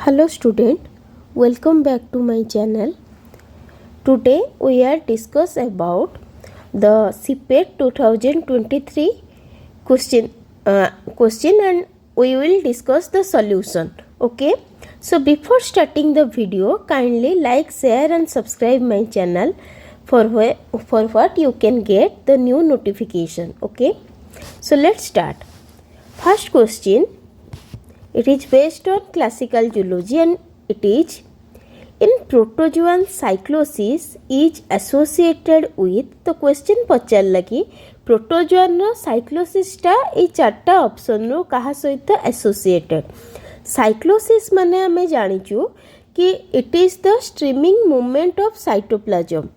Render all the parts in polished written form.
Hello student, welcome back to my channel. Today we are discuss about the CPET 2023 question and we will discuss the solution. Okay. So before starting the video, kindly like, share and subscribe my channel for what you can get the new notification. Okay. So let's start. First question. It is based on classical zoology and it is in protozoan cyclosis is associated with तो question पचारला कि protozoan cyclosis टा ए चारटा option रो कहा सहित associated cyclosis माने आमे जानिचु कि it is the streaming movement of cytoplasm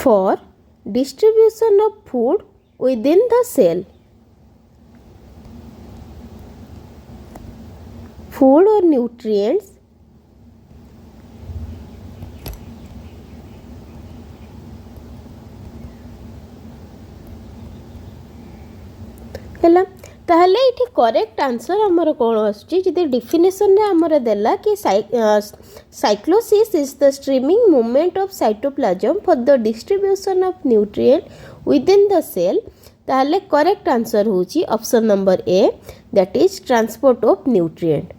for distribution of food within the cell. Food or nutrients ହେଲା ताहले इठी करेक्ट आंसर हमर कोन आछि जदि डेफिनेशन रे हमर देला कि cyclosis is the streaming movement of cytoplasm for the distribution of nutrient within the cell ताहले करेक्ट आंसर होछि option number A that is transport of nutrient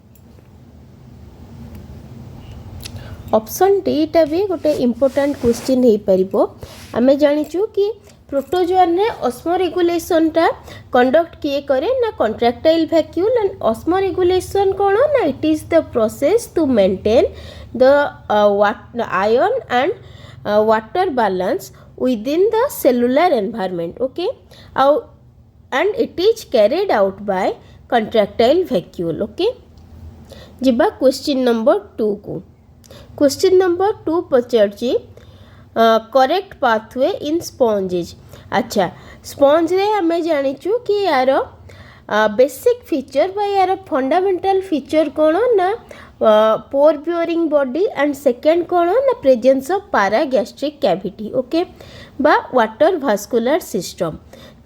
option D टा भी गोटे इंपोर्टेंट क्वेश्चन हे परिबो आमे जानिचु कि प्रोटोजोआन रे ऑस्मोरेगुलेशन टा conduct किए करे ना कॉन्ट्रैक्टाइल वैक्यूल एंड ऑस्मोरेगुलेशन कोन ना it is the process to maintain the ion and water balance within the cellular environment okay and it is carried out by contractile vacuole okay जिबा question number 2 को question number 2 पचारची correct pathway in sponges अच्छा sponge रे हमें जानिचु कि यार basic feature बा यार फंडामेंटल फीचर कौन ना पोर ब्योरिंग बॉडी एंड सेकेंड कौन ना presence of paragastric cavity okay बा वाटर भास्कुलर सिस्टम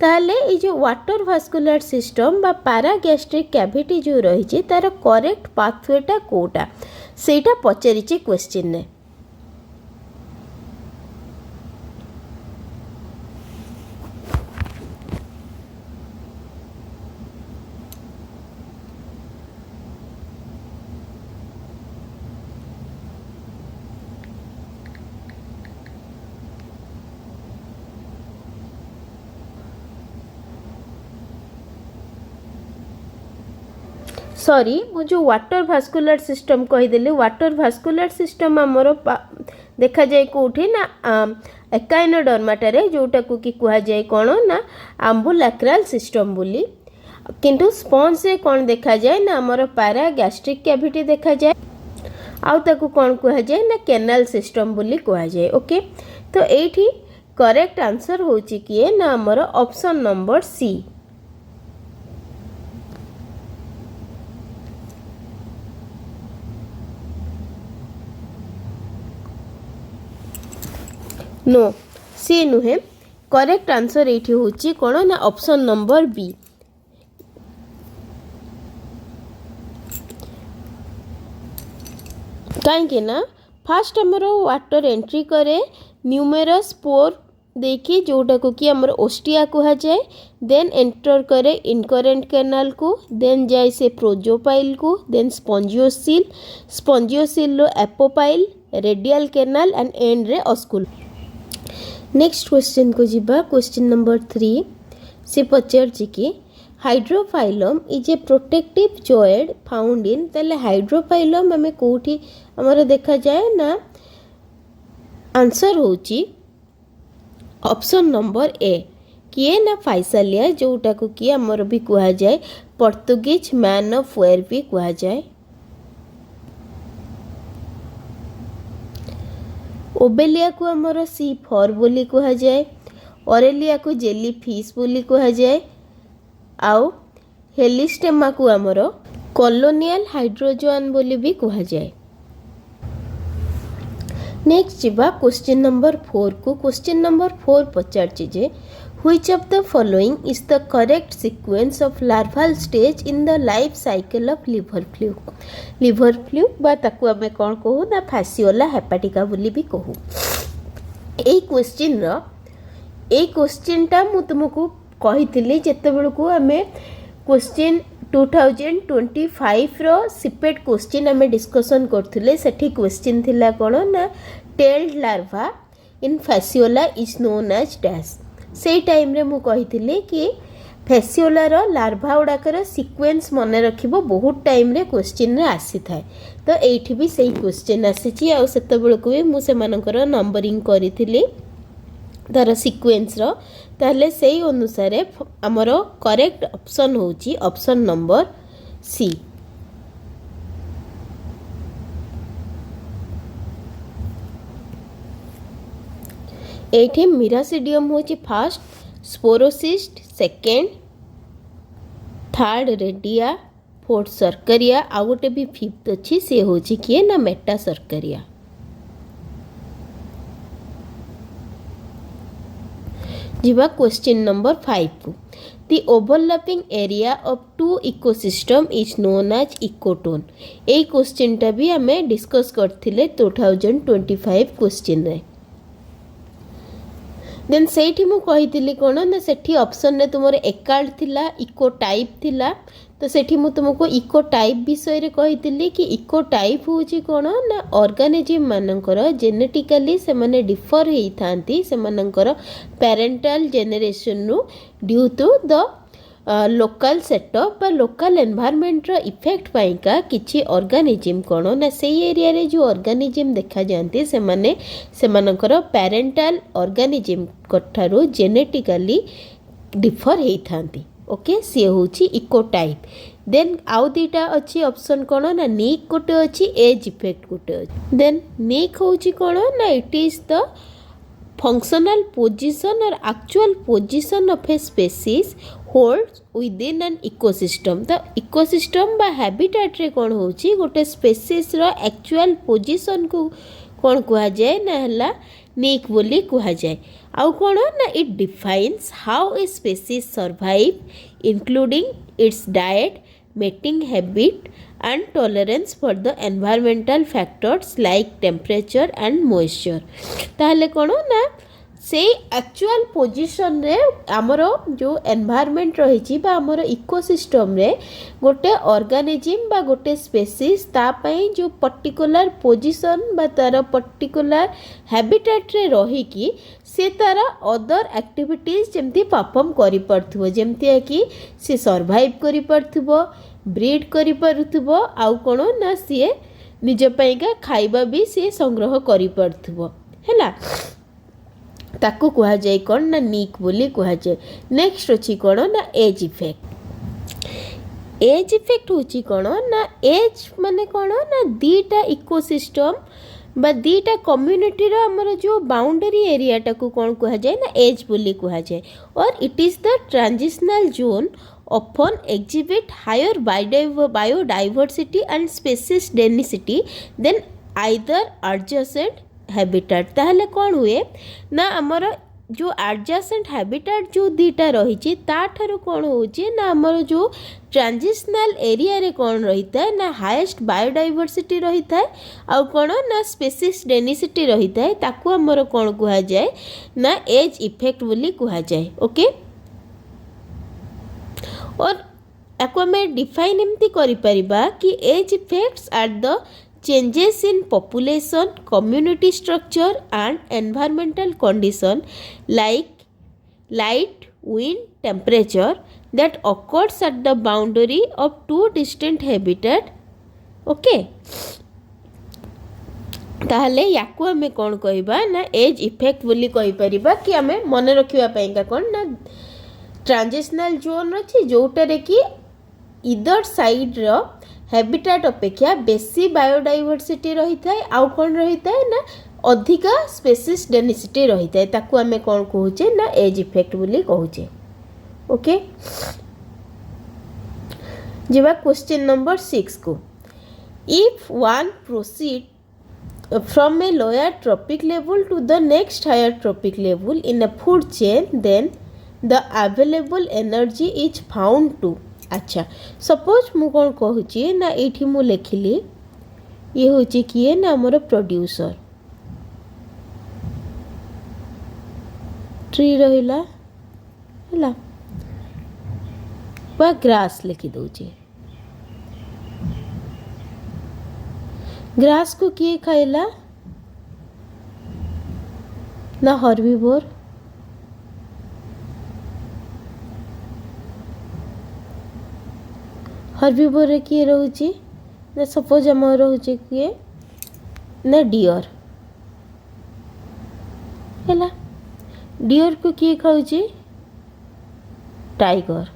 ताहले ये जो वाटर भास्कुलर सिस्टम बा पैरागैस्ट्रिक कैविटी जो रही तार करेक्ट पाथवेटा कोटा सेटा पचारिचे क्वेश्चन ने सॉरी मु जो वाटर भास्कुलर सिस्टम कहीदेली वाटर भास्कुलर सिस्टम आमर देखा जाए कौटी ना एकाइनोडर्माटारे जोटा को कि कह जाए कौन ना आम्बुलाक्राल सिस्टम बोली किंतु स्पॉन्ज से कौन देखा जाए ना आमर पैरागैस्ट्रिक कैविटी देखा जाए आउ ताकू कौन कह जाए ना कैनाल सिस्टम बोली कह जाए ओके तो एठी करेक्ट आंसर होची किए ना आमर ऑप्शन नंबर सी नो सी नुहे करेक्ट आंसर ये होची कौन ना ऑप्शन नंबर बी कहीं ना फास्ट आमर वाटर एंट्री करे न्यूमेरस पोर देखी जोटा को कि आमर ओस्टिया कह जाए देन एंटर करे इनकरेंट कैनाल को देन जाए से प्रोजोपाइल को देन स्पॉन्जियोसिल रो apopyle radial canal and and रे ऑस्कुल नेक्स्ट क्वेश्चन को जीबा क्वेश्चन नंबर 3 से पचार कि hydrophyllium is a protective zooid found in ताले हाइड्रोफाइलम हमें कोठी हमर देखा जाए ना आंसर होची ऑप्शन नंबर ए किए ना फाइसालिया जोटा को कि हमर भी कहा जाए पोर्तुगीज मैन ऑफ वेयर भी कहा जाए ओबेलिया को आमर सी फॉर बोली कह जाए ऑरेलिया को जेली फिश बोली कह जाए आउ हेलिस्टेमा को आमर कॉलोनियल हाइड्रोजोआन बोली भी कहा जाए। नेक्स्ट जीवा क्वेश्चन नंबर 4 को। क्वेश्चन नंबर 4 पचारछि जे which of the following is the correct sequence of larval stage in the life cycle of liver fluke. Liver fluke बा ताकू आमे कोन कहू ना फासियोला हेपाटिका बोली भी कहू। ए क्वेश्चन टा मु तुमको कहिथिली जेते बेलकू आमे क्वेश्चन 2025 रो सीपेट क्वेश्चन आमे डिस्कशन करथिले। सेठी क्वेश्चन थिला कोन ना tailed larva in Fasciola is known as dash. से टाइम रे मु कहिथिले कि फासियोला रो लार्वा उडाकर सीक्वेंस मने रखिबो बहुत टाइम रे क्वेश्चन रे आसी थाए। तो एठी भी सेही क्वेश्चन आसीची आ सेते बेलकू भी मु से मानकर नंबरिंग करिथिली तार सीक्वेंस रो। ताहले सेही अनुसार हमर करेक्ट ऑप्शन होची ऑप्शन नंबर सी। एठी मिरासिडियम होची first, sporocyst second, third redia, fourth cercaria, आ गोटे भी फिफ्थ अच्छी से होची किए ना मेटा सर्करिया। जीवा क्वेश्चन नंबर 5 को। The overlapping area of two ecosystem is known as ecotone। A question टा भी हमें डिस्कस करथिले 2025 क्वेश्चन रे। देन सेठी मु कहिथिली कोन ना सेठी ऑप्शन ने तुमर एकाल्ट थिला, इको टाइप थिला। तो सेठी मु तुमको इको टाइप विषय रे कहिथिली कि इको टाइप होची कोन ना ऑर्गेनिज्म मानकर जेनेटिकली से माने डिफर हेई थांती से मानकर पेरेंटल जेनरेशन नु due to the local setup बा लोकल एनवायरनमेंट रो इफेक्ट पाइका किछि ऑर्गेनिज्म कोन ना सेई एरिया रे जो ऑर्गेनिज्म देखा जानती से माने से मानकर पेरेंटल ऑर्गेनिज्म कठारो जेनेटिकली डिफर हेई थांती। ओके सी होची इको टाइप। देन आउ दीटा अच्छी ऑप्शन कोन ना नीक गोटे अच्छी, एज इफेक्ट गोटे अच्छी। देन नीक होची कोन ना it is the functional position or actual position of a species holds within an ecosystem. तो इकोसिस्टम बा हैबिटेट रे कोन होची गोटे स्पेसीज रो एक्चुअल पोजीशन को कोन कहा जाए ना हला नीक बोली कहा जाए। आउ कोन ना it defines how a species survive including it's diet, mating habit and tolerance for the environmental factors like temperature and moisture। ताहले कोन ना से एक्चुअल पोजीशन रे हमरो जो एनवायरनमेंट रही बा हमरो इकोसिस्टम रे गोटे ऑर्गेनिज्म बा गोटे स्पेसीज ता पई जो पर्टिकुलर पोजीशन बा तार पर्टिकुलर हैबिटेट रे रही कि से तार अदर एक्टिविटीज जेमती परफॉर्म करि परथुबो, जेमती कि से सर्वाइव करि परथुबो, ब्रीड करि परथुबो, आउ कोन ना सी निज पईका खाइबा भी से संग्रह करि परथुबो हैला। ताको कहा जाए कौन ना नीक बोली कहा जाए। नेक्स्ट अच्छी कौन ना एज इफेक्ट। एज इफेक्ट होची कौन ना एज माने कौन ना दीटा इकोसिस्टम बा दीटा कम्युनिटी रो हमर जो बाउंड्री एरिया टाको कौन कहा जाए ना एज बोली कहा जाए। और it is the transitional zone often exhibit higher biodiversity and species density than either adjacent habitat। ताहले कौन हुए ना हमर जो एडजेसेंट हैबिटेट जो दीटा रही ताठार कौन होची ना हमर जो ट्रांजिशनल एरिया रे कौन रही है ना हाईएस्ट बायोडाइवर्सिटी रही है आउ कौन ना स्पेसीज डेनिसिटी रही है ताकू हमर कौन कहा जाए ना एज इफेक्ट बोली कहा जाए। ओके और याको आम डिफाइन एमती करिपरिबा कि as effects are the changes in population, community structure and environmental condition like light, wind, temperature that occurs at the boundary of two distant habitat। Okay ताहले याको आमे कौन कहबा ना एज इफेक्ट बोली कहि परिबा कि आमे मन रखिबा पईका कौन ना ट्रांजिशनल जोन अच्छी जोटारे कि इधर साइड रो हैबिटेट अपेक्षा बेसी बायोडाइवर्सिटी रही थाए आउ कौन रही थाए ना अधिका स्पेसीज डेनिसिटी रही थाए ताकू आमे कौन कहूचे ना एज इफेक्ट बोली कहूचे। ओके जिवा क्वेश्चन नंबर 6 को if one proceed from a lower trophic level to the next higher trophic level in a food chain then the available energy is found to अच्छा सपोज मु कौन कहूँ ना ये मु लिखिली ये हूँ किए ना मोर प्रोड्यूसर ट्री रहिला है बा ग्रास लिखि दौची ग्रास को किए खाइला ना हर्बिवोर हर्बिवोर रे किए रहूची ना सपोज आम रोचे किए ना डियर है डियर को किए खाऊची टाइगर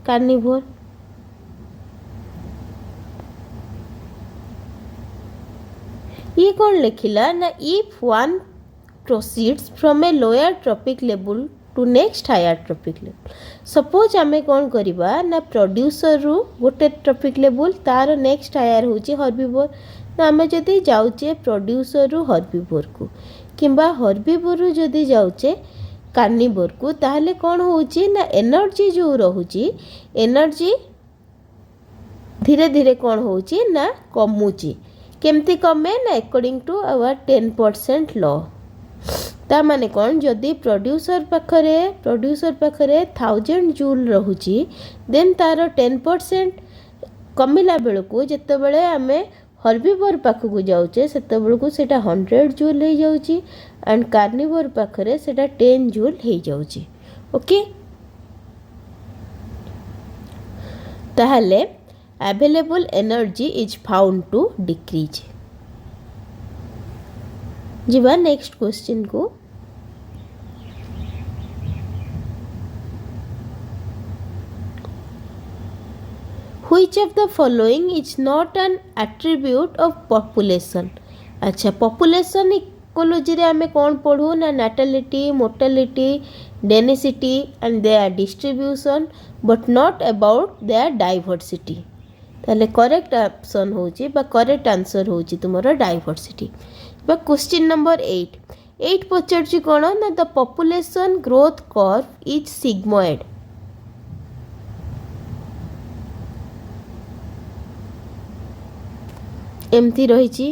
कार्निवोर ये कौन लिखिला ना if one proceeds from a lower trophic level to next higher trophic level suppose आमे कौन करिबा ना प्रोड्यूसर रु गोटे ट्रॉपिक लेवल तार नेक्स्ट हायर होची हर्बिवोर ना आमे जदी जाउचे प्रोड्यूसर रु हर्बिवोर को किंबा हर्बिवोर रु जदी जाउचे कार्निवोर को ताहले कौन होची ना एनर्जी जो रहुची एनर्जी धीरे धीरे कौन होची ना कमुची केमती कमे ना अकॉर्डिंग टू आवर 10% लॉ ता माने कौन जदि प्रोड्यूसर पाखरे 1000 जूल रहुची देन तार 10% कमिला बेलू जिते बड़े आमे हर्बिवोर पाखक जाऊे से सेटा 100 जूल हो जाउची एंड कार्निवोर पाखरे सेटा 10 जूल हो जाउची ओके ताहले available energy is found to decrease जीवा नेक्स्ट क्वेश्चन को which of the following is not an attribute of population अच्छा population इकोलॉजी रे हमें कौन पढ़ू ना natality mortality density and their distribution but not about their diversity ताले correct option होची बा करेक्ट आंसर होची तुमरो डाइवर्सिटी बा क्वेश्चन नंबर 8 पचारची कोन ना the population growth curve is sigmoid एमती रहिची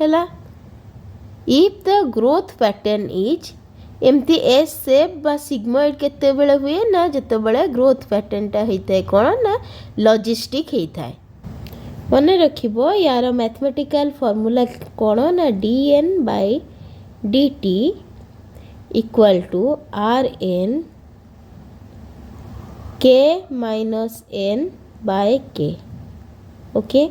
हैला if the growth pattern is एमती एस शेप बा सिग्मोइड केते बेले हुए ना जते बेले ग्रोथ पैटर्न टा होइते कोन ना लॉजिस्टिक होइता मन रखिबो यार मैथमेटिकल फॉर्मूला कोन ना dn by dt equal to rn k minus n by k okay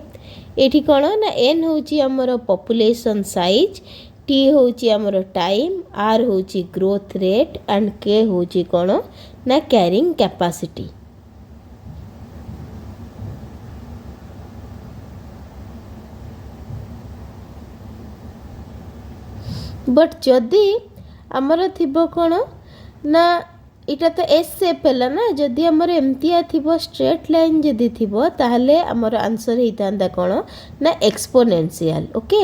एठी कोन ना n होची हमर पॉपुलेशन साइज t होची हमर टाइम r होची ग्रोथ रेट एंड k होची कोन ना कैरिंग कैपेसिटी बट जदि आमर थिबो कोन ना इटा तो एस शेप है ना जदि आमर एमतिया थिबो स्ट्रेट लाइन जदि थिबो ताहले आमर आंसर हेतांदा कोन ना एक्सपोनेंशियल ओके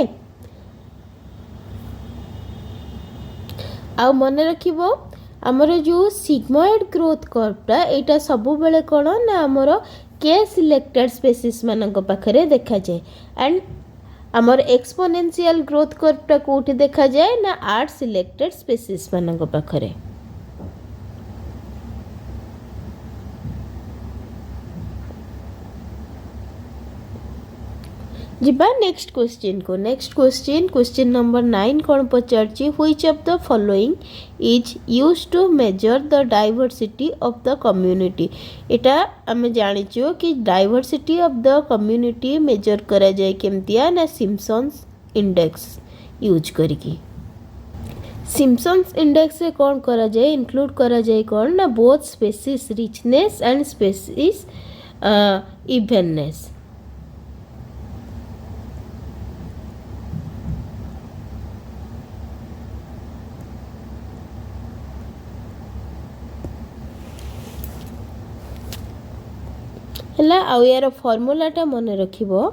आ मन रखिबो आमर जो सिग्मोइड ग्रोथ कर्वटा एटा सबु बेले कोन ना आमर के सिलेक्टेड स्पेसीज मानक पाखरे देखा जाए एंड आमर एक्सपोनेंशियल ग्रोथ कर्वटा कोठी देखा जाए ना 8 सिलेक्टेड स्पेसीज मानक पाखरे जिबा नेक्स्ट क्वेश्चन को नेक्स्ट क्वेश्चन नंबर 9 कौन पचारची which of the following is used to measure the diversity of the community एटा हमें जानिचो कि diversity of the community measure करा जाए केमतिया ना सिम्पसन्स इंडेक्स यूज करके सिम्पसन्स इंडेक्स रे कौन करा जाए इंक्लूड करा जाए कौन ना both species richness and species evenness है आउ यार फॉर्मूलाटा मन रखिबो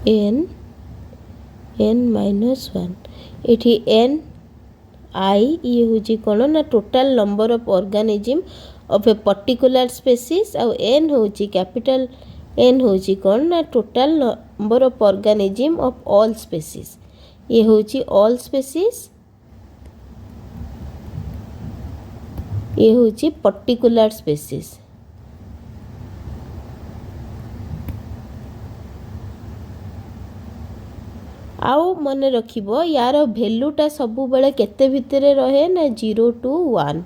n -1 एठी n आई ये हूँ कौन ना total number of organism of a particular species आउ n हूँ कैपिटल n हूँ कौन ना total number of organism of all species ये हूँ ऑल स्पेसीज ये हूँ पर्टिकुलर स्पेसीज आउ मन रखिबो यार भैल्यूटा सबु बेले केते भितरे रहे ना 0 to 1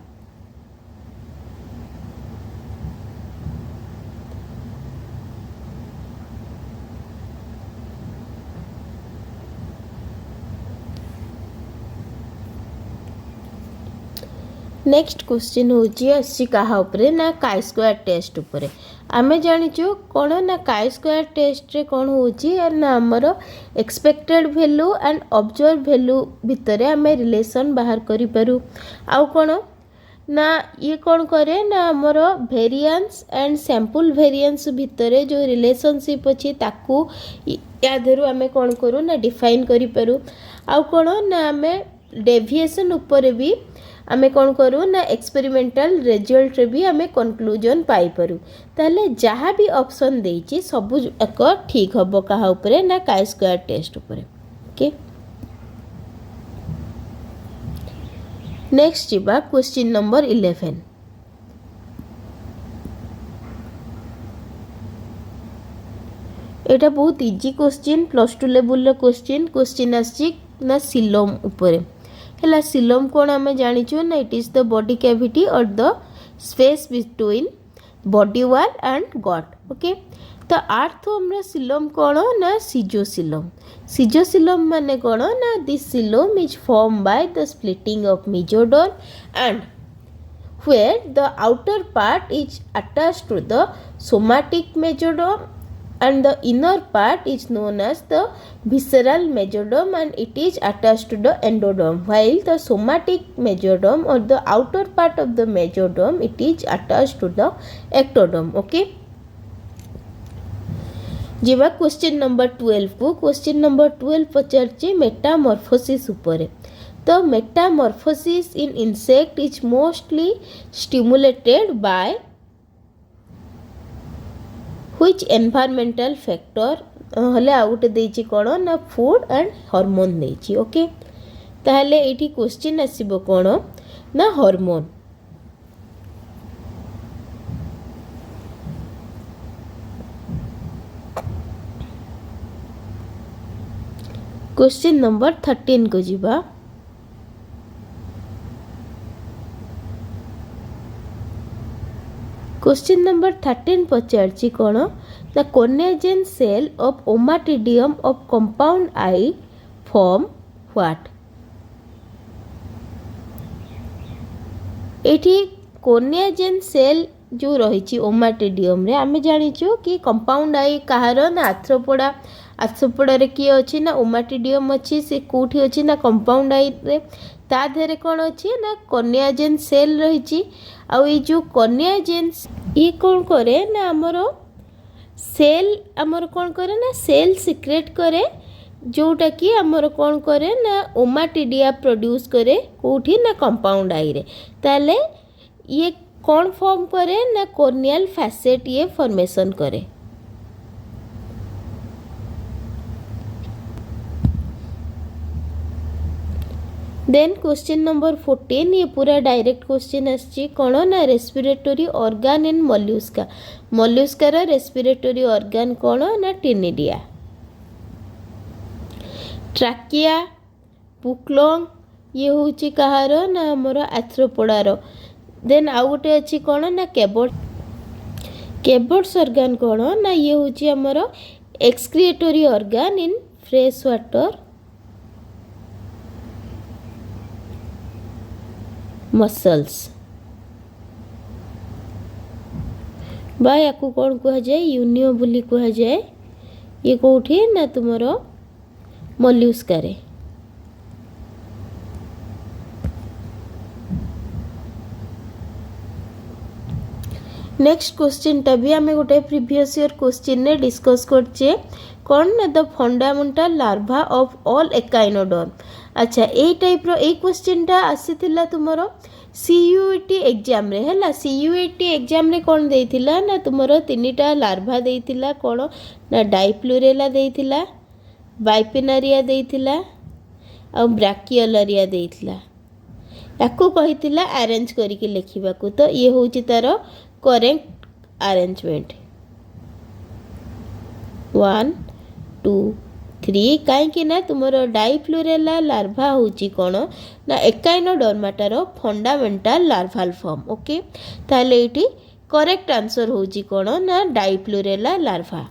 नेक्स्ट क्वेश्चन होची कहा उपरे ना काई स्क्वायर टेस्ट उपरे आमे जानिचु कोन ना काई स्क्वायर टेस्ट रे कोन होची ना हमरो expected value and observe value भितरे आमे रिलेशन बाहर करि पारू आउ कोन ना ये कौन करे ना हमरो वेरिएंस एंड सैंपल वेरिएंस भितरे जो रिलेशनशिप अछि ताकू या धरु आमे कौन करू ना डिफाइन करि पारू आउ कोन ना आमे डेविएशन ऊपर भी आमे कौन करू ना एक्सपेरिमेंटल रिजल्ट रे भी आमे कंक्लूजन पाई पारू ताले जहाँ भी ऑप्शन देइछि सब एक ठीक हबो कहा ऊपर ना काई स्क्वायर टेस्ट ऊपर ओके नेक्स्ट जीवा क्वेश्चन नंबर 11 एटा बहुत इजी क्वेश्चन +2 लेवल रो क्वेश्चन आछि ना सिलोम ऊपर है सिलोम कौन आम जाचु ना it is the body cavity or the space between body wall and gut okay तो आर्थ हमर सिलोम कौन ना सिजोसिलोम माने कौन ना this coelom is form by the splitting of mesoderm and where the outer part is attached to the somatic mesoderm and the inner part is known as the visceral mesoderm and it is attached to the endoderm while the somatic mesoderm or the outer part of the mesoderm it is attached to the ectoderm okay जीवा question number 12 को question number 12 पचारचे Metamorphosis उपरे तो Metamorphosis in insect is mostly stimulated by which environmental factor हले out देछि कोन ना food and hormone देछि okay ताहले एठी क्वेश्चन आसीबो कोन ना हार्मोन क्वेश्चन नंबर 13 को जीवा क्वेश्चन नंबर 13 पचारछि कोन the corneagen cell of ommatidium of compound eye form what एठी कोनेजेन सेल जो रही ओमाटिडियम रे आमे जानिछु कि कंपाउंड आई कहार ना आथ्रोपोडा रे किए अछि ना ओमाटिडियम अछि से कोठी अछि ना कंपाउंड आई रे ता धेरे कोन अछि ना कोनेजेन सेल रही आ ये जो कोनेजेन ये कौन करे ना हमरो सेल हमर कौन करे ना सेल सिक्रेट करे जोटा कि हमर कौन करे ना ओमाटिडिया प्रोड्यूस करे कोठी ना कंपाउंड आई रे ताले ये कौन फॉर्म करे ना कॉर्नियल फैसेट ये फॉर्मेशन करे देन क्वेश्चन नंबर 14 ये पूरा डायरेक्ट क्वेश्चन आछि कोन ना रेस्पिरेटरी ऑर्गन इन मोल्युस्का रो रेस्पिरेटरी ऑर्गन कोन ना टिनिडिया ट्राकिया पुक्लोंग ये होची कहार ना हमर आथ्रोपोडा रो देन आउ गोटे अछि कोन ना केबोट्स ऑर्गन कोन ना ये होची हमर excretory organ in fresh water muscles बा याकू कौन कह जाए यूनियो बोली कह जाए ये कौठी ना तुमरो मोल्युस्कारे। नेक्स्ट क्वेश्चन टा भी आम गोटे प्रीवियस ईयर क्वेश्चन ने डिस्कस करछे कौन ना the fundamental larva of all echinoderm. अच्छा a type row A question टा आसीतिला तुमरो सीयूईटी एग्जाम रे हैला। सीयूईटी एग्जाम रे कौन देइतिला ना तुमरो तीनटा लार्भा देइतिला कौन ना डाइप्लुरेला देइतिला, बाइपिनारिया देइतिला आ ब्राकियोलारिया देइतिला। याकू कहितिला अरेंज करिके लिखिबाकू। तो ये होची तारो करेक्ट अरेंजमेंट 1 2 3 कहीं ना तुमरो डाइफ्लोरेला लार्भा होची कौन ना एकाइनोडर्माटार फंडामेंटल लार्भाल फॉर्म। ओके ताले एटी करेक्ट आंसर होची कौन ना डाइफ्लोरेला लार्भा।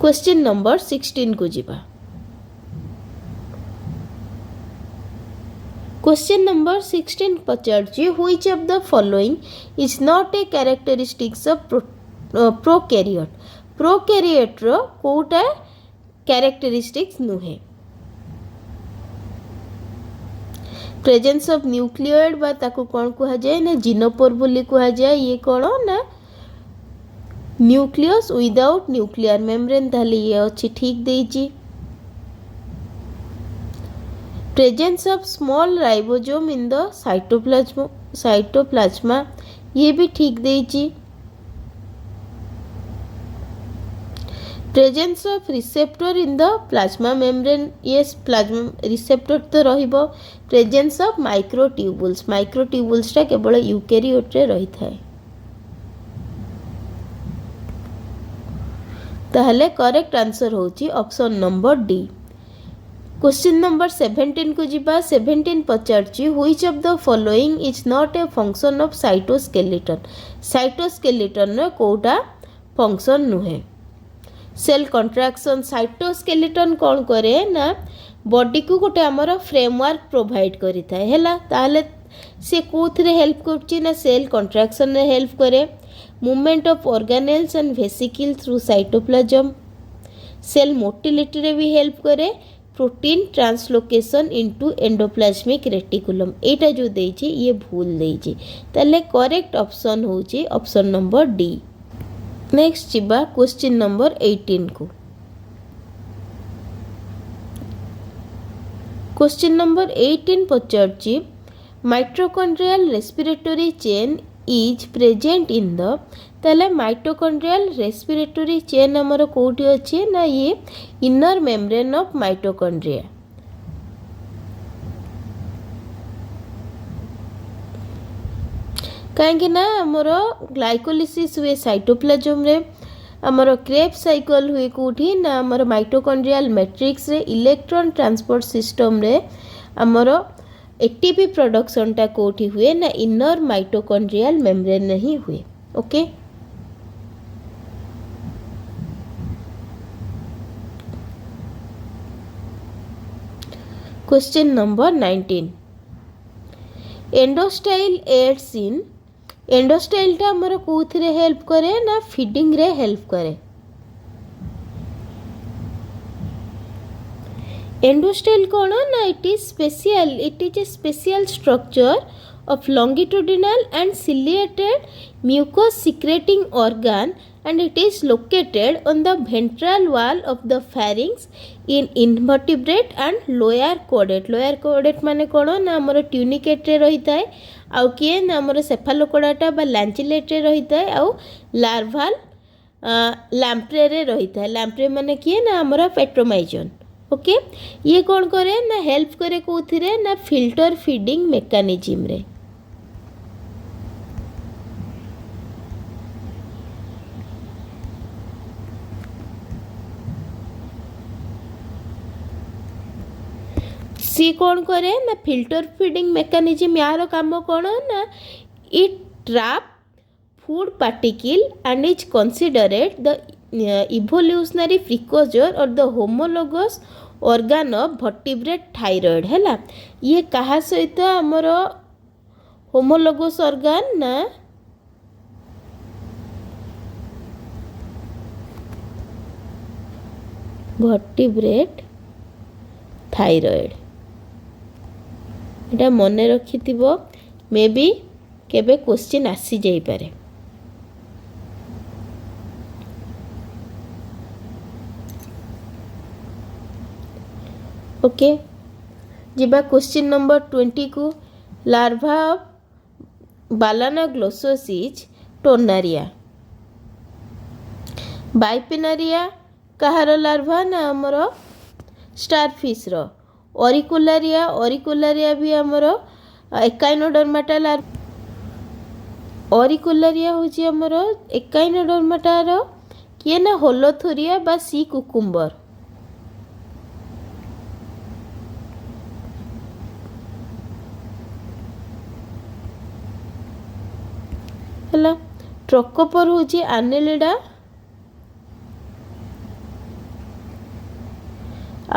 क्वेश्चन नंबर 16 को जीवा। क्वेश्चन नंबर 16 पचारछि which of the following is not a characteristics of prokaryote. Prokaryote रो कोटा कैरेक्टरिस्टिक्स नुहे। प्रेजेंस ऑफ न्यूक्लियोइड बा ताको कोन कुहा जाय ना जिनोपोर बोली कुहा जाय। ये कोन ना न्यूक्लियस विदाउट न्यूक्लियर मेम्ब्रेन। ताले ये अछि ठीक देइछि। Presence of small ribosome in the cytoplasm ये भी ठीक देइछि। Presence of receptor in the plasma membrane yes plasma receptor तो रहिबो। प्रेजेंस ऑफ माइक्रोट्यूबुल्स माइक्रोट्यूबुल्स टा केवल यूकेरियोट रे रही थाए। ताहले करेक्ट आंसर होची option number D. Question number 17 को जीवा। 17 पचारछि which of the following is not a function of cytoskeleton. Cytoskeleton रो कोटा फंक्शन नुहे। सेल कंट्राक्शन साइटोस्केलेटन कौन करे ना बॉडी को गोटे आमर फ्रेमवर्क प्रोवाइड करि थाए हैला। ताहले से कोथरे हेल्प करछि ना सेल कंट्राक्शन रे हेल्प करे। Movement of organelles and vesicle through cytoplasm. Cell motility रे भी हेल्प करे। Protein translocation into endoplasmic reticulum एटा जो देइछि ये भूल देइछि। ताले करेक्ट ऑप्शन होछि ऑप्शन नंबर डी। नेक्स्ट जीवा क्वेश्चन नंबर 18 को। क्वेश्चन नंबर 18 पचारछि mitochondrial respiratory chain is present in the. ताले माइटोकॉन्ड्रियल रेस्पिरेटरी चेन हमर कोठी अछि ना ये इनर मेम्ब्रेन ऑफ माइटोकॉन्ड्रिया। कहीं ना हमर ग्लाइकोलिसिस हुए साइटोप्लाज्म रे हमर क्रेब साइकिल हुए कोठी ना हमर माइटोकॉन्ड्रियल मैट्रिक्स रे इलेक्ट्रॉन ट्रांसपोर्ट सिस्टम रे हमर एटीपी प्रोडक्शन टा कोठी हुए ना इनर माइटोकॉन्ड्रियल मेम्ब्रेन नहीं हुए। Okay question number 19 endostyle aids in. Endostyle टा हमर कोथरे हेल्प करे ना फीडिंग रे हेल्प करे। एंडोस्टाइल कौन ना it is a special structure of longitudinal and ciliated mucus secreting organ and it is located on the ventral wall of the pharynx in invertebrate and lower chordate। lower chordate माने कौन ना हमर tunicate रे रही थाए आउ किए ना हमर सेफालोकोडाटा बा लैंचिलेट रे रही थाए आउ लार्वाल लैंप्रे रे रही थाए। लैंप्रे माने किए ना हमर पेट्रोमाइजन। ओके ये कौन करे ना हेल्प करे कोथिरे ना फिल्टर फीडिंग मेकानिज्म रे। सी कौन करे ना फिल्टर फीडिंग मेकानिज्म यार काम कौन ना it trap food particle and is considered the evolutionary precursor or the homologous organ of vertebrate thyroid हैला। ये कहा सहित हमर होमोलोगस ऑर्गन ना vertebrate thyroid এটা মনে ରଖିଥିବ मे बी केबे क्वेश्चन आसी जाई पारे ओके जिबा क्वेश्चन नंबर 20 को लार्वा ऑफ बालानाग्लोसोसिस टोर्नारिया बाइपिनारिया कहार लार्वा ना आमर स्टारफिश रो ऑरिकुलारिया भी आमर एकाइनोडर्माटा लार्वा ऑरिकुलारिया होची आमर एकाइनोडर्माटा रो किए ना होलोथोरिया बा सी कुकुम्बर हला ट्रोकोपर होची एनेलिडा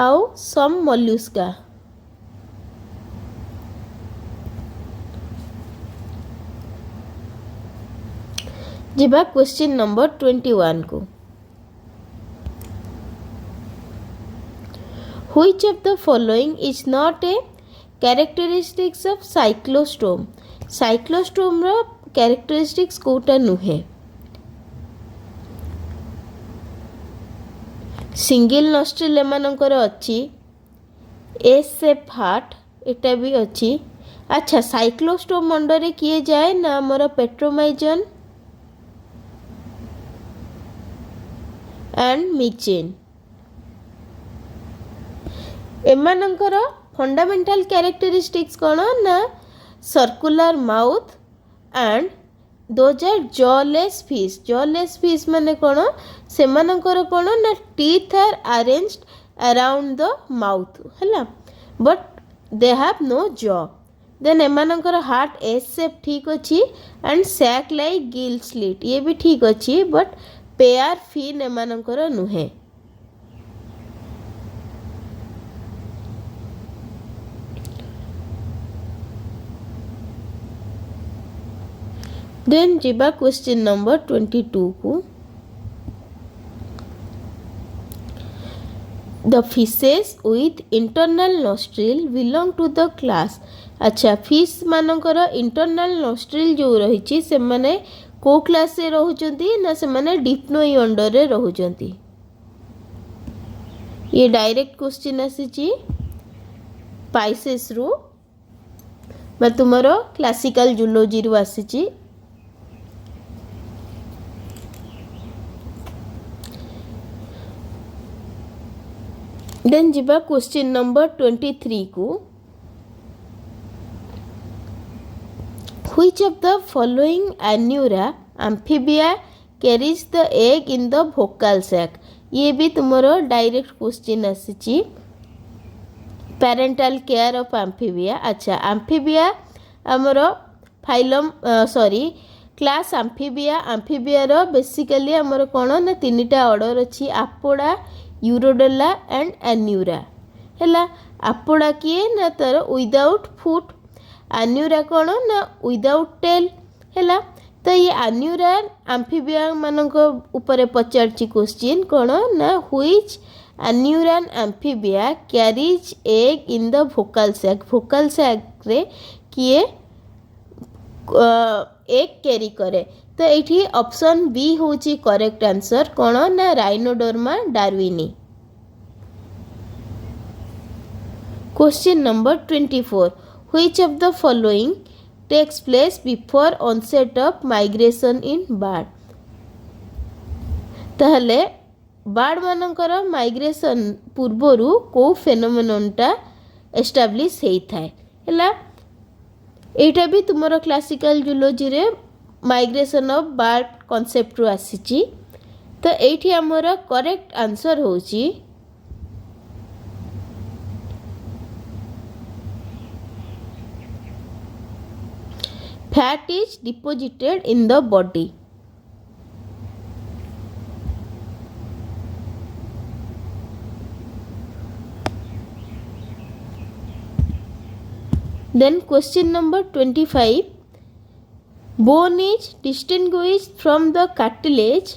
आउ सम मोल्युस्का जिबा क्वेश्चन नंबर 21 को Which of the following is not a characteristics of cyclostome cyclostome row characteristics Kota नुहे सिंगल नॉस्ट्रिल एमानकर अच्छी एस सेप हार्ट एटा भी अच्छी अच्छा साइक्लोस्टोम अंडर किए जाए ना आमर पेट्रोमाइजन एंड मिक्चेन एमानकर फंडामेंटल कैरेक्टरिस्टिक्स कौन ना circular mouth and those are jawless fish माने कौन से कौन ना teeth are arranged around the mouth है but they have no jaw then एमानकर हार्ट एस सेप ठीक अच्छी and sac like gill slit ये भी ठीक अच्छी बट पेयर फिन एमानकर नुहे देन जिबा क्वेश्चन नंबर 22 को the fishes with internal nostril belong to the class अच्छा फिश मानकर इंटरनल नॉस्ट्रिल जो रही से माने को क्लास से रहउचंती ना से माने डिप्नोई अंडर रे रहउचंती ये डायरेक्ट क्वेश्चन आसी पाइसेस रो बा तुमरो क्लासिकल जूलॉजी रो आसी देन जिबा क्वेश्चन नंबर 23 को Which of the following Anura amphibia carries the egg in the vocal sac ये भी तुम्हारो डायरेक्ट क्वेश्चन आसी पेरेंटल केयर ऑफ एम्फीबिया अच्छा एम्फीबिया आमर phylum sorry class amphibia row basically आमर कौन ना तीनटा ऑर्डर अच्छी आपोड़ा यूरोडेला एंड एन्यूरा है आपोड़ा किए ना तार विदाउट फुट एन्यूरा कौन ना विदाउट टेल है तो ये एन्यूरा एम्फीबिया मानक ऊपर पचारची क्वेश्चन कौन ना which anuran amphibia carries egg in the vocal sac रे किए एग कैरी करे तो ये ऑप्शन बी होची करेक्ट आंसर कौन ना Rhinoderma darwinii question number 24 which of the following takes place before onset of migration in bird ताहले bird मानकर माइग्रेशन पूर्वरु को फेनोमेननटा एस्टाब्लिश होता है एटा भी तुमरो क्लासिकल जूलॉजी रे माइग्रेशन ऑफ बार्ड कॉन्सेप्ट रु आसीची तो एठी हमर करेक्ट आंसर होची fat is deposited in the body Then question number 25 bone is distinguished from the cartilage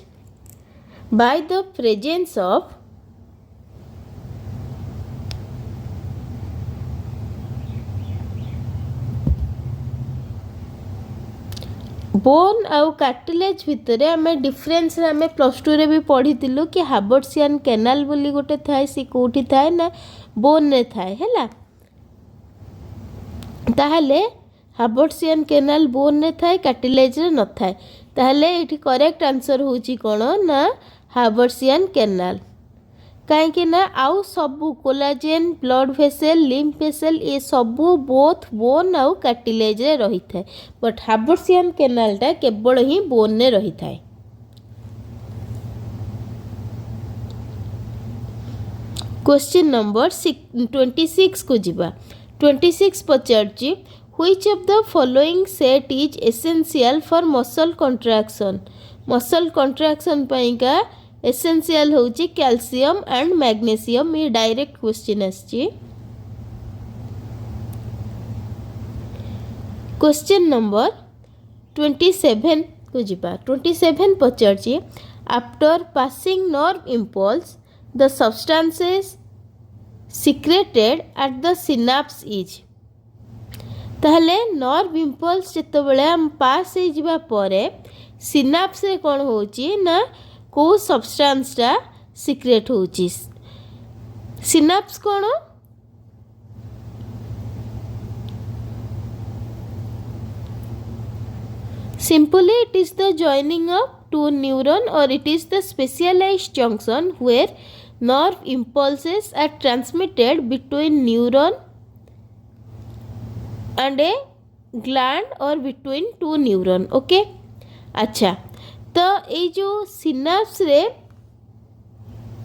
by the presence of bone आउ कार्टिलेज भितर आम डिफरेन्स आम प्लस टू रे भी पढ़ी कि हार्बर्सियन कैनाल बोली गोटे थाए सी कौटी थाए ना बोन रे थाए हैला ताहले हार्बर्सियन कैनाल बोन रे थाए कार्टिलेज रे न थाए ताहले एठी करेक्ट आंसर होची कोन ना हार्बर्सियन कैनाल कहीं ना आउ सबू collagen blood vessel lymph vessel ये सबू बोथ बोन आउ कार्टिलेज रे रही थाए बट हार्बर्सियन कैनालटा केवल ही बोन रे रही थाए। क्वेश्चन नंबर 26 को जीवा 26 पचारची which of the following set is essential for muscle contraction पाइका एसेंशियल होची कैल्शियम एंड मैग्नीशियम ये डायरेक्ट क्वेश्चन आछि। क्वेश्चन नंबर 27 को जीवा 27 पचारची after passing nerve impulse the substances secreted at the synapse is ताहले नर्व इम्पल्स जितेबाला हम पास हो जावा परे सिनाप्स रे कौन होची ना को सब्सटेंसटा सिक्रेट होची सिनाप्स कौन simply it is the joining of two neuron or it is the specialized junction where nerve impulses are transmitted between neuron and a gland or between two neuron okay अच्छा तो ये जो synapse रे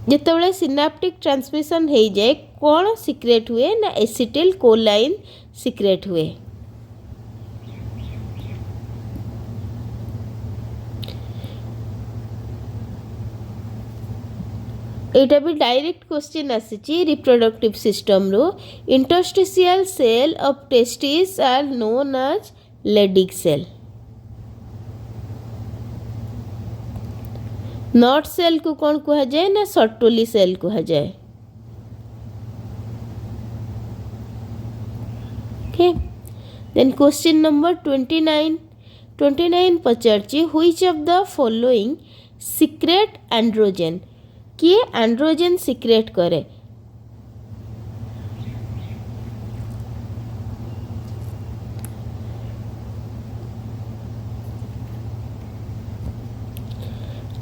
जितेबाला synaptic transmission हो जाए कौन secrete हुए ना एसिटिल कोलाइन सिक्रेट हुए। एटा भी डायरेक्ट क्वेश्चन आसी रिप्रोडक्टिव सिस्टम रो interstitial cell of testis are known as Leydig cell not cell को कौन कहा जाए ना सर्टोली सेल कहा जाए ओके। देन क्वेश्चन नंबर 29 पचारची which of the following secrete androgen किए एंड्रोजन सिक्रेट करे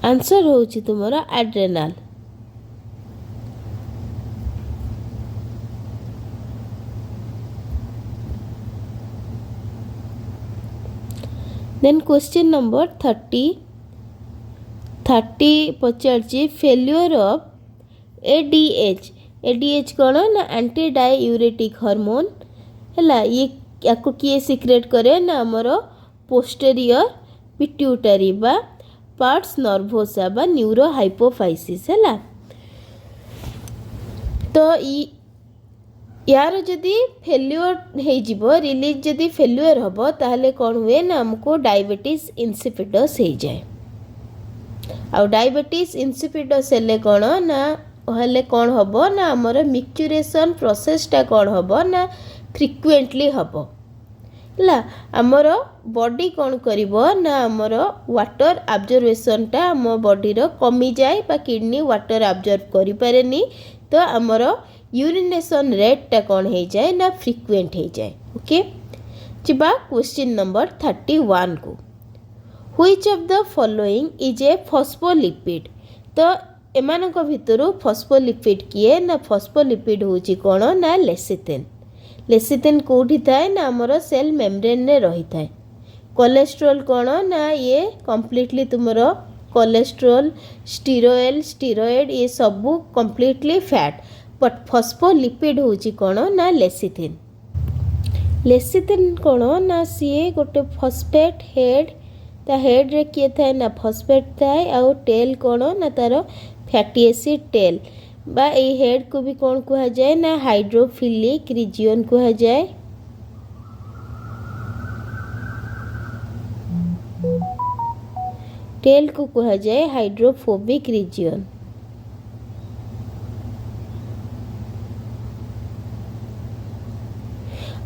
आंसर होची तुम्हारा एड्रेनाल। देन क्वेश्चन नंबर 30 पचारची फेल्योर ऑफ एडीएच कौन ना एंटी डायूरेटिक हार्मोन है ये याको किए सिक्रेट करे ना आमर पोस्टेरियर पिट्यूटरी बा पार्ट्स नर्भोसा बा न्यूरो हाइपोफाइसिस है तो यार जदि फेल्योर हो रिलीज जदि फेल्योर हम ताहले कौन हुए ना हमको डायबिटीज इंसिपिडस हो जाए आ डायबिटीज इंसिपिडस हेले कौन ना हेले कौन हम ना आमर मिक्चुरेशन प्रोसेसटा कौन हम ना फ्रिक्वेंटली हम है आमर बॉडी कौन करिबो ना आमर वाटर आब्जर्वेशनटा आम बॉडीर कमी जाए बा किडनी वाटर आब्जर्व करि पारेनी तो आमर यूरिनेशन रेटटा कौन हो जाए ना फ्रिक्वेंट हो जाए ओके। जिबा क्वेश्चन नंबर 31 को which of the following is A phospholipid तो एमानक भितरु फॉस्फोलिपिड किए ना फॉस्फोलिपिड होची कौन ना लेसिथिन कोठी थाए ना आमर सेल मेम्ब्रेन रे रही थाए। कोलेस्ट्रॉल कौन ना ये कंप्लीटली तुमरो कोलेस्ट्रॉल स्टीरोएड ये सबू कंप्लीटली फैट बट फॉस्फोलिपिड होची कौन ना लेसिथिन कौन ना सीए गोटे फॉस्फेट हेड ता हेड रे किए थाए ना फॉस्फेट थाए आउ टेल कौन ना तार फैटी एसिड टेल बा ए हेड को भी कौन कहा जाए ना हाइड्रोफिलिक रिजियन कहा जाए टेल को कहा जाए हाइड्रोफोबिक रिजियन।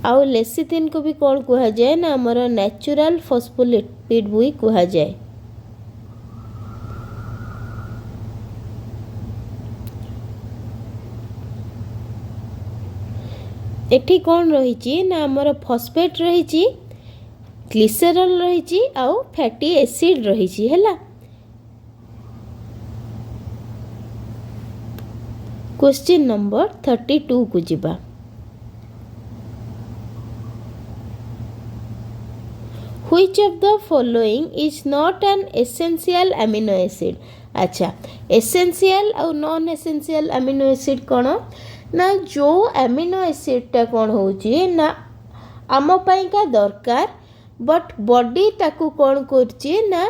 आउ लेसिथिन को भी कौन कहा जाए ना आमर नेचुरल फॉस्फोलिपिड भी कहा जाए। एठी कौन रही ना आमर फॉस्फेट रही, ग्लिसरल रही आउ फैटी एसिड रही है। क्वेश्चन नंबर 32 को जिबा। Which of the following is not an essential amino acid? अच्छा, essential और non essential amino acid कौन ना जो amino acid टा कौन होची ना आम पाई का दरकार बट बॉडी ताकू कौन करची ना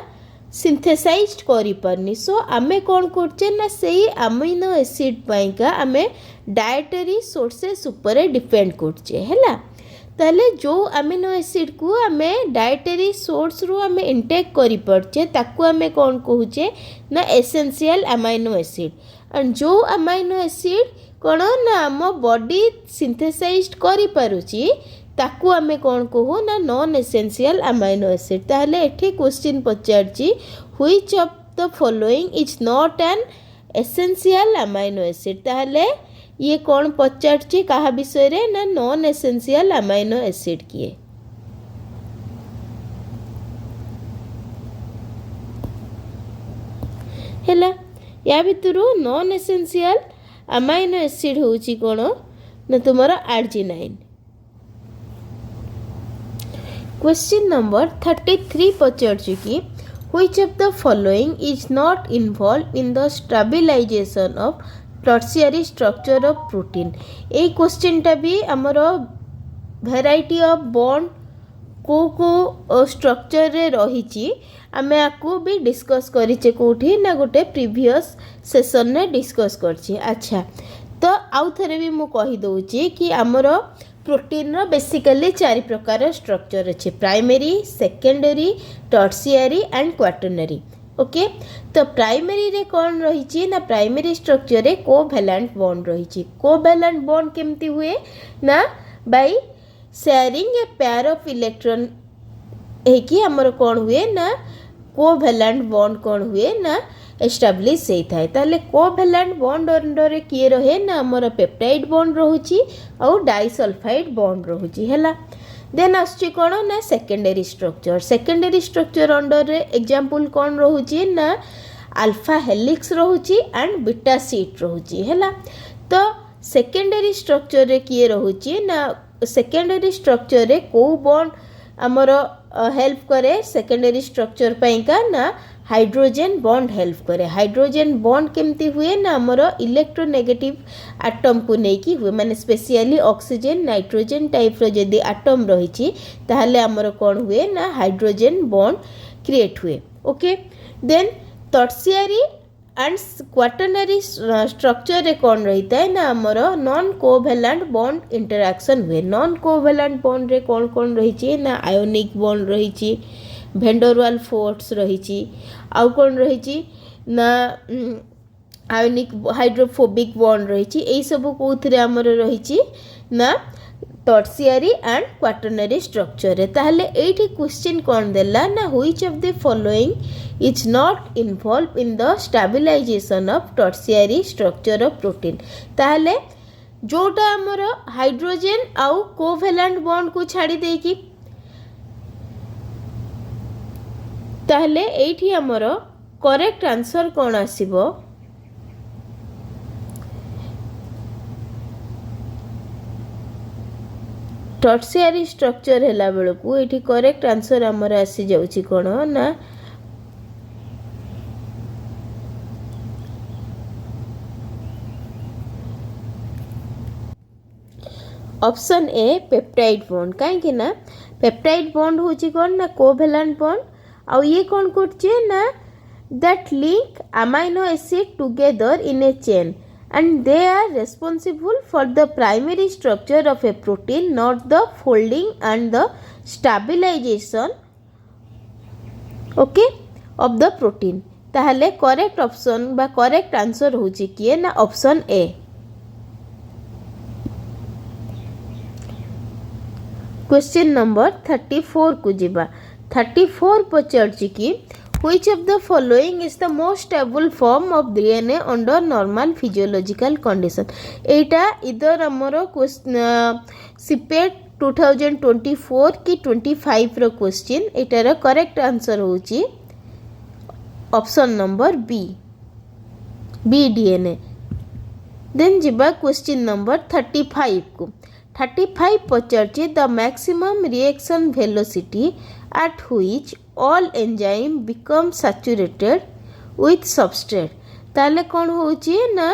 सिंथेसाइज करि परनी। सो आमे कौन करचे ना सेही अमीनो एसिड पाई का आमे डायटरी सोर्सेस ऊपर डिपेंड करचे हैला। ताले जो अमीनो एसिड को आमे डायटरी सोर्स रु आमे इंटेक करि परचे ताकू आमे कौन कहूचे ना एसेंशियल अमीनो एसिड। एंड जो अमीनो एसिड कौन ना आम बॉडी सिंथेसाइज करि पारुची ताकू आमे कौन कहू ना नॉन एसेंशियल अमीनो एसिड। ताहले एठी क्वेश्चन पचारची which of the following is not an essential amino acid. ताहले ये कौन पचारची कहा विषय रे ना नॉन एसेंशियल अमीनो एसिड किए। हैला या भितरु नॉन एसेंशियल अमीनो एसिड होची कौन ना तुमरा आर्जिनाइन। क्वेश्चन नंबर 33 पचारची कि which of the following is not involved in the stabilization of tertiary structure of protein। A question टा भी हमर वेराइटी ऑफ बॉन्ड को स्ट्रक्चर रे रही आमे आपको भी डिस्कस करिचे कोठी ना गोटे प्रीवियस सेशन ने डिस्कस करछि। अच्छा तो आउ थरे भी मु कहि दउची कि हमर प्रोटीन रो बेसिकली 4 प्रकार स्ट्रक्चर अच्छे primary secondary tertiary and quaternary. Okay तो प्राइमरी रे कौन रही ना प्राइमरी स्ट्रक्चर रे कोवैलेंट बॉन्ड रही। कोवैलेंट बॉन्ड केमती हुए ना by sharing a pair of electron है हमर कौन हुए ना कोवैलेंट बॉन्ड कौन हुए ना एस्टाब्लिश होता है। कोवैलेंट बॉन्ड अंडर किए रहे ना हमर पेप्टाइड बॉन्ड रोची और डाइसल्फाइड बॉन्ड रोची हैला। देन आसची कौन ना secondary structure. Secondary structure under example कौन रोची ना अल्फा हेलिक्स रोची एंड बीटा सीट रोची हैला। तो सेकेंडरी स्ट्रक्चर रे किए रोची ना सेकेंडरी स्ट्रक्चर रे को बॉन्ड हमर हेल्प करे सेकेंडरी स्ट्रक्चर पाई का ना हाइड्रोजन बॉन्ड हेल्प करे। हाइड्रोजन बॉन्ड केमती हुए ना हमर इलेक्ट्रोनेगेटिव एटम को लेकिन हुए माने स्पेशली ऑक्सीजन नाइट्रोजन टाइप रो जदी एटम रही ताहले हमर कौन हुए ना हाइड्रोजन बॉन्ड क्रिएट हुए। Okay then tertiary and quaternary structure रे कौन रही है ना हमर नॉन कोवैलेंट बॉन्ड इंटरैक्शन हुए। नॉन कोवैलेंट बॉन्ड रे कौन कौन रही ना आयोनिक बॉन्ड रही भेंडरवाल फोर्स रही आउ कौन रही ना आयोनिक हाइड्रोफोबिक बॉन्ड रही यही सब कौन आमर रही ना टर्शियरी एंड क्वाटरनरी स्ट्रक्चर रे। ताहले एठी क्वेश्चन कौन देला ना which of the following is not involve in the stabilization of tertiary structure of protein. ताहले जोटा आमर हाइड्रोजन आउ कोवैलेंट बॉन्ड को छाड़ी देकी ताहले एठी हमर करेक्ट आंसर कौन आसीबो टर्शियरी स्ट्रक्चर हैला बेलकू एठी करेक्ट आंसर हमर आसी जाउची कोन ना ऑप्शन ए पेप्टाइड बॉन्ड। कहीं ना पेप्टाइड बॉन्ड होची कोन ना कोवैलेंट बॉन्ड आउ ये कौन करछे ना that link amino acid together in A chain and they are responsible for the primary structure of a protein, not the folding and the stabilization okay of the protein। ताहले correct option बा correct answer होची किए ना option A. Question number 34 को जीवा 34 पचारछि कि which of the following is the most stable form of DNA under normal physiological condition एटा इधर हमरो CPET 2024 कि 25 रो क्वेश्चन एटार करेक्ट आंसर होची option number B DNA then जीवा क्वेश्चन नंबर 35 को 35 पचारछि the maximum reaction velocity at which all enzyme become saturated with substrate ताले कौन होची ना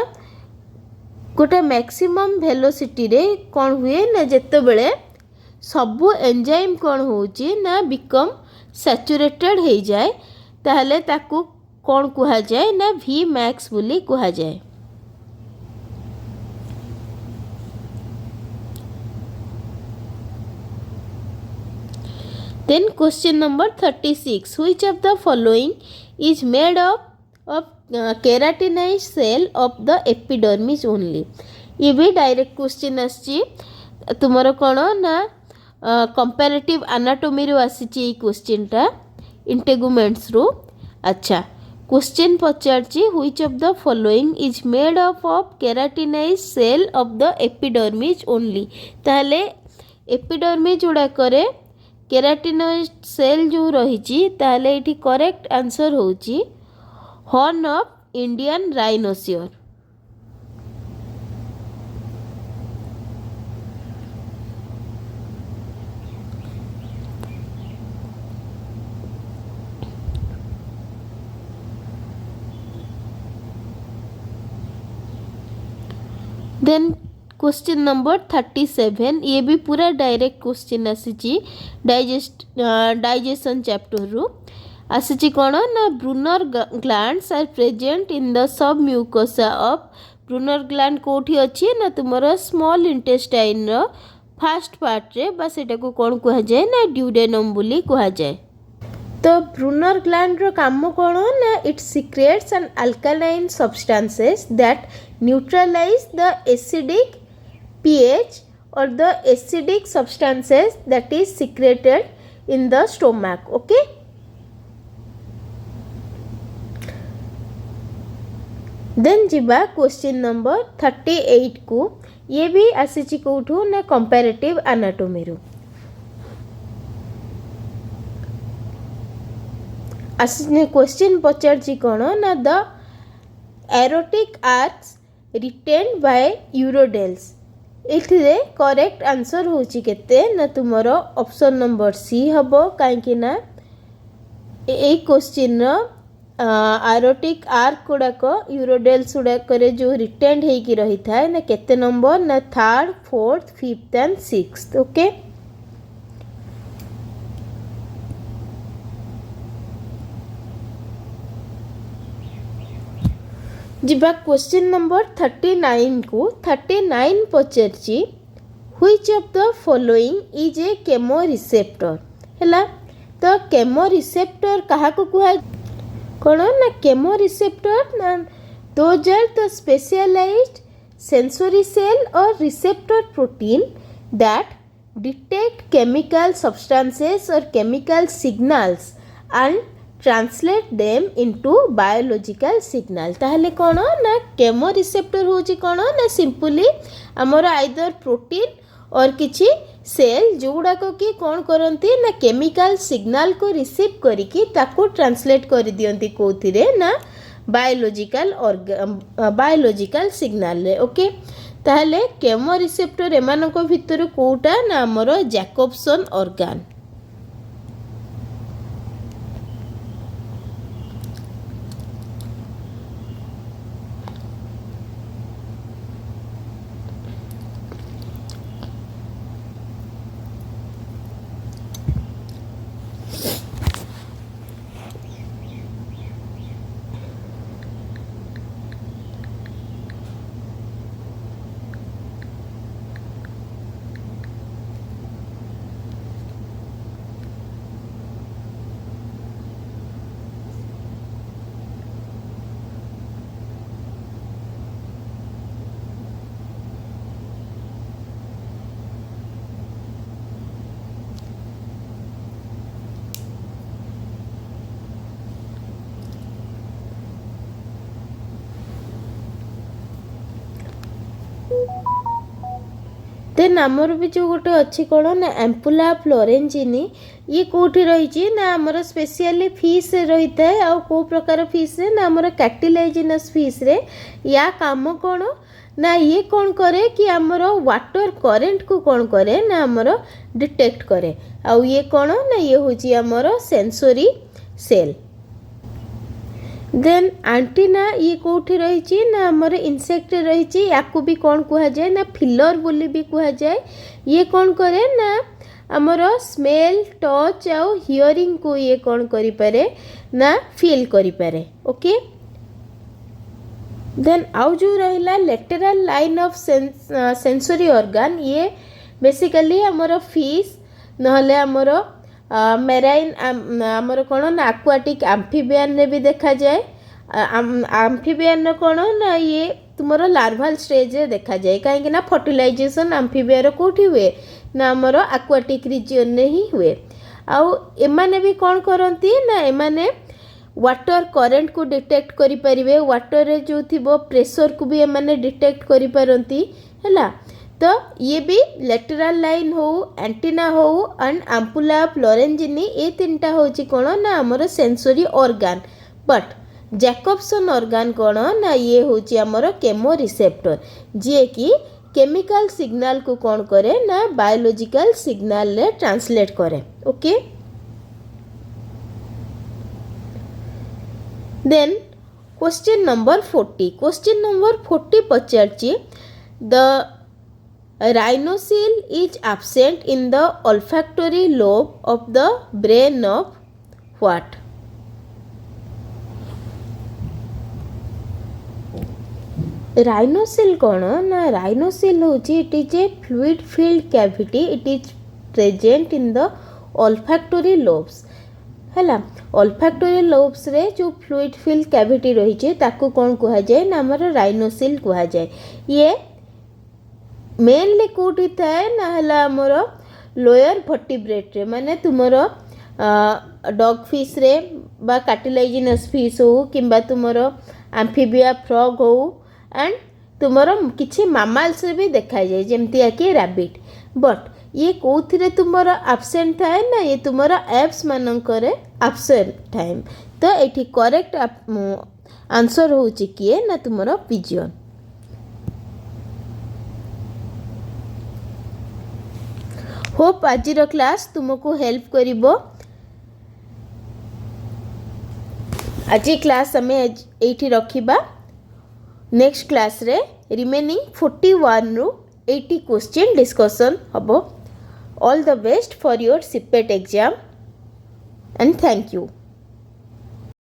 गोटे मैक्सिमम वेलोसिटी रे कौन हुए ना जेते बेले सबु एंजाइम कौन होची ना बिकम सैचुरेटेड हो जाए ताहले ताकू कौन कुहा जाए ना V max बोली कुहा जाए। Then question number 36 which of the following is made up of keratinized cell of the epidermis only ये भी डायरेक्ट क्वेश्चन आसी तुमरो कोन ना कंपैरेटिव एनाटॉमी रो आसी क्वेश्चन टा इंटेगुमेंट्स रो अच्छा question पचारछि which of the following is made up of keratinized cell of the epidermis only ताले epidermis जोड़ा करे केराटिनॉइड सेल जो रही ताले इठी करेक्ट आंसर होची horn of Indian rhinoceros. Then question number 37 ये भी पूरा डायरेक्ट क्वेश्चन आसी डाइजेशन चैप्टर रू आसी कौन ना Brunner glands are present in the submucosa of Brunner gland कोठी अच्छी ना तुमर स्मॉल इंटेस्टाइन रो फास्ट पार्ट रे बस एटा को कौन कहा जाए ना ड्यूडेनम बोली कहा जाए। तो ब्रूनर ग्लैंड रो काम कौन ना it secretes an alkaline substances that neutralize the acidic pH or the acidic substances that is secreted in the stomach okay then jiba question number 38 को ये भी आसी कोठू ना कंपैरेटिव एनाटॉमी रो आसी क्वेश्चन पचारछि कोन ना the aortic arches retained by urodeles एथिरे करेक्ट आंसर होची केते ना तुमरो ऑप्शन नंबर सी हबो काहेकि ना ए क्वेश्चन रो एरोटिक आर्क गुड़ाक यूरोडेल्स गुड़ाक जो रिटेन्ड होगी रही था ना केते नंबर ना 3rd 4th 5th and 6th okay जिबा क्वेश्चन नंबर 39 को 39 पचारछि which of the following is a chemoreceptor हैला तो केमो रिसेप्टर कहा को कुहा कोन ना केमो रिसेप्टर ना those are the specialised sensory cell or receptor protein that detect chemical substances or chemical signals and translate them into biological signal ताहले कोन ना केमो रिसेप्टर होची कोन ना सिंपली हमर आइदर प्रोटीन और किछि सेल जोड़ा को कि कौन करती ना केमिकल सिग्नल को रिसीव करिकी ताको ट्रांसलेट कर दियंती कोथिरे ना बायोलॉजिकल सिग्नल रे ओके ताहले केमो रिसेप्टर एमानको भितर कोटा ना हमर जैकोब्सन ऑर्गन देन आमर भी जो गोटे अच्छी कौन ना एम्पुला फ्लोरेंजिनी ये कौटी रही ना आमर स्पेशली फिश रही है आ कौ प्रकार फिश रे ना आमर कैटिलाइजिनस फिश रे या काम कौन ना ये कौन करे कि आमर वाटर करेंट को कौन करे ना आमर डिटेक्ट करे आउ ये कौन ना ये होची आमर सेंसरी सेल। देन एंटीना ये कौटी रही ना आमर इंसेक्ट रही या भी कौन कह जाए ना फिलर बोली भी कह जाए ये कौन करे ना आमर स्मेल टच आउ हियरिंग को ये कौन करि पारे ना फील करि पारे। ओके देन आउ जो रहिला lateral line of sensory organ ये बेसिकली आमर फिश नहले आमर मेराइन आमर कौन ना एक्वाटिक एम्फीबियन ने भी देखा जाए एम्फीबियन कौन ना ये तुमर लार्वाल स्टेज रे देखा जाए कहीं ना फर्टिलाइजेशन एम्फीबियर कोठी हुए ना आमर एक्वाटिक रिजन ने ही हुए आउ एमाने भी कौन करती ना एमाने वाटर करेंट को डिटेक्ट करि परिवे वाटर रे जो थिबो प्रेशर को भी एमाने डिटेक्ट करि पारंती हैला। तो ये भी लेटरल लाइन हो एंटीना हो एंड एम्पुला फ्लोरेंजिनी ये तीनटा होची कोन ना हमर sensory organ but Jacobson organ कोन ना ये होची हमर केमो रिसेप्टर जे कि केमिकल सिग्नल को कौन करे ना बायोलॉजिकल सिग्नल ले ट्रांसलेट करे। ओके देन क्वेश्चन नंबर 40 पचारची the rhinoceros is absent in the olfactory lobe of the brain of what? rhinoceros कौन ना rhinoceros होची it is a fluid filled cavity it is present in the olfactory lobes हैला olfactory lobes रे जो fluid filled cavity रही छे ताको कौन कहा जाए ना हमर rhinoceros कहा जाए। ये मेनली कौटी थाए ना हला मोर लोअर वर्टिब्रेट रे माने तुमर डॉग फिश रे बा कार्टिलाजिनस फिश हो किंबा तुमर एम्फीबिया फ्रॉग हो एंड तुमर किछि मामाल्स रे भी देखा जाए जेमति कि रैबिट बट ये कोथिरे तुमर एब्सेंट थाए ना ये तुमर एप्स मानकरे एब्सेंट टाइम तो एठी करेक्ट आंसर होची किए ना तुमर पिजियन। होप आज क्लास तुमको हेल्प करिबो। आज क्लास हमें एठी रखिबा नेक्स्ट क्लास रे रिमेनिंग 41 रु 80 क्वेश्चन डिस्कशन हबो। All the best for your CPET exam and thank you.